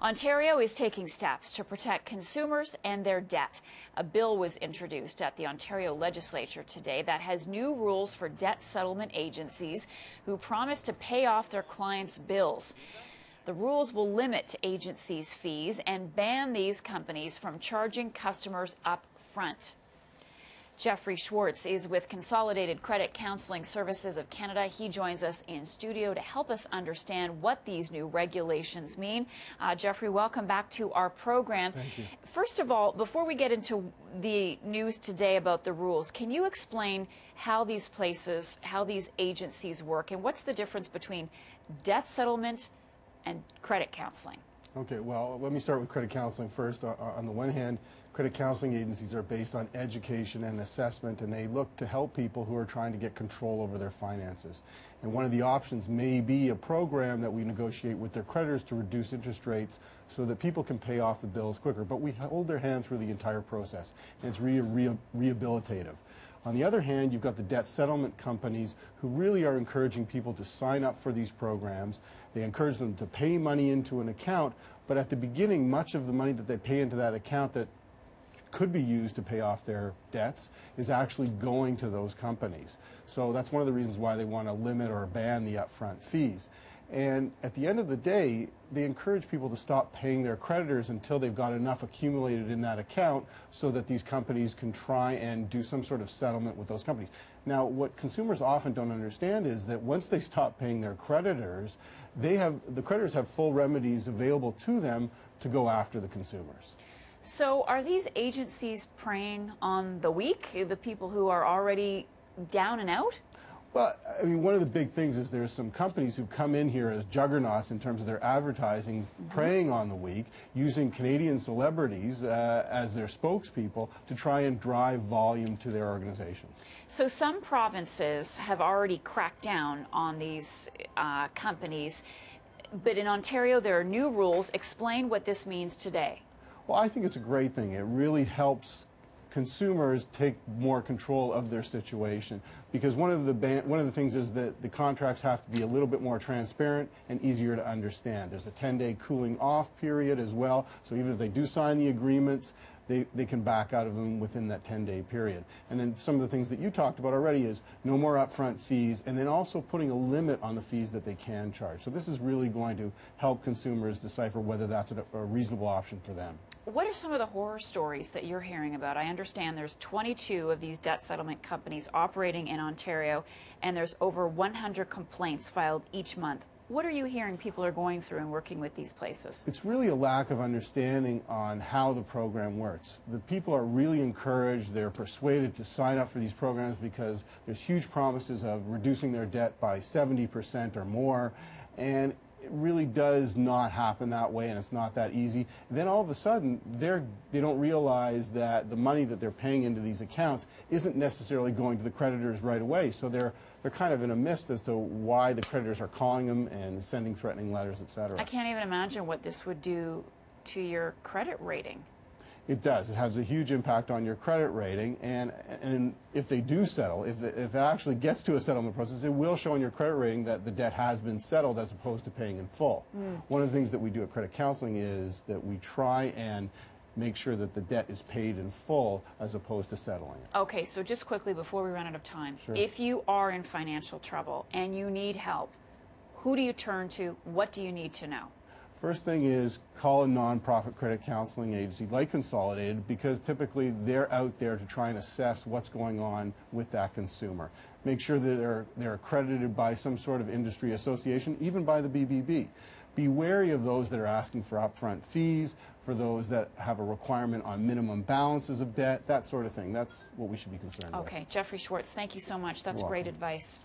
Ontario is taking steps to protect consumers and their debt. A bill was introduced at the Ontario legislature today that has new rules for debt settlement agencies who promise to pay off their clients' bills. The rules will limit agencies' fees and ban these companies from charging customers up front. Jeffrey Schwartz is with Consolidated Credit Counseling Services of Canada. He joins us in studio to help us understand what these new regulations mean. Jeffrey, welcome back to our program. Thank you. First of all, before we get into the news today about the rules, can you explain how these places, how these agencies work, and what's the difference between debt settlement and credit counseling? Okay, well, let me start with credit counseling first. On the one hand, credit counseling agencies are based on education and assessment, and they look to help people who are trying to get control over their finances. And one of the options may be a program that we negotiate with their creditors to reduce interest rates so that people can pay off the bills quicker. But we hold their hand through the entire process, and it's rehabilitative. On the other hand, you've got the debt settlement companies who really are encouraging people to sign up for these programs. They encourage them to pay money into an account, but at the beginning, much of the money that they pay into that account that could be used to pay off their debts is actually going to those companies. So that's one of the reasons why they want to limit or ban the upfront fees. And at the end of the day, they encourage people to stop paying their creditors until they've got enough accumulated in that account so that these companies can try and do some sort of settlement with those companies. Now, what consumers often don't understand is that once they stop paying their creditors, the creditors have full remedies available to them to go after the consumers. So are these agencies preying on the weak, the people who are already down and out? Well, I mean, one of the big things is there's some companies who come in here as juggernauts in terms of their advertising, preying on the weak, using Canadian celebrities as their spokespeople to try and drive volume to their organizations. So some provinces have already cracked down on these companies, but in Ontario there are new rules. Explain what this means today. Well, I think it's a great thing. It really helps consumers take more control of their situation, because one of the things is that the contracts have to be a little bit more transparent and easier to understand. There's a 10-day cooling off period as well, so even if they do sign the agreements, they can back out of them within that 10-day period. And then some of the things that you talked about already is no more upfront fees, and then also putting a limit on the fees that they can charge. So this is really going to help consumers decipher whether that's a reasonable option for them. What are some of the horror stories that you're hearing about? I understand there's 22 of these debt settlement companies operating in Ontario, and there's over 100 complaints filed each month. What are you hearing people are going through and working with these places? It's really a lack of understanding on how the program works. The people are really encouraged, they're persuaded to sign up for these programs because there's huge promises of reducing their debt by 70% or more, and it really does not happen that way, and it's not that easy. And then all of a sudden, they don't realize that the money that they're paying into these accounts isn't necessarily going to the creditors right away. So they're kind of in a mist as to why the creditors are calling them and sending threatening letters, etc. I can't even imagine what this would do to your credit rating. It does. It has a huge impact on your credit rating, and if they do settle, if it actually gets to a settlement process, it will show on your credit rating that the debt has been settled as opposed to paying in full. One of the things that we do at credit counseling is that we try and make sure that the debt is paid in full as opposed to settling it. Okay, so just quickly before we run out of time, Sure. If you are in financial trouble and you need help, who do you turn to? What do you need to know? First thing is call a nonprofit credit counseling agency like Consolidated, because typically they're out there to try and assess what's going on with that consumer. Make sure that they're accredited by some sort of industry association, even by the BBB. Be wary of those that are asking for upfront fees, for those that have a requirement on minimum balances of debt, that sort of thing. That's what we should be concerned with. Okay, Jeffrey Schwartz, thank you so much. That's great advice.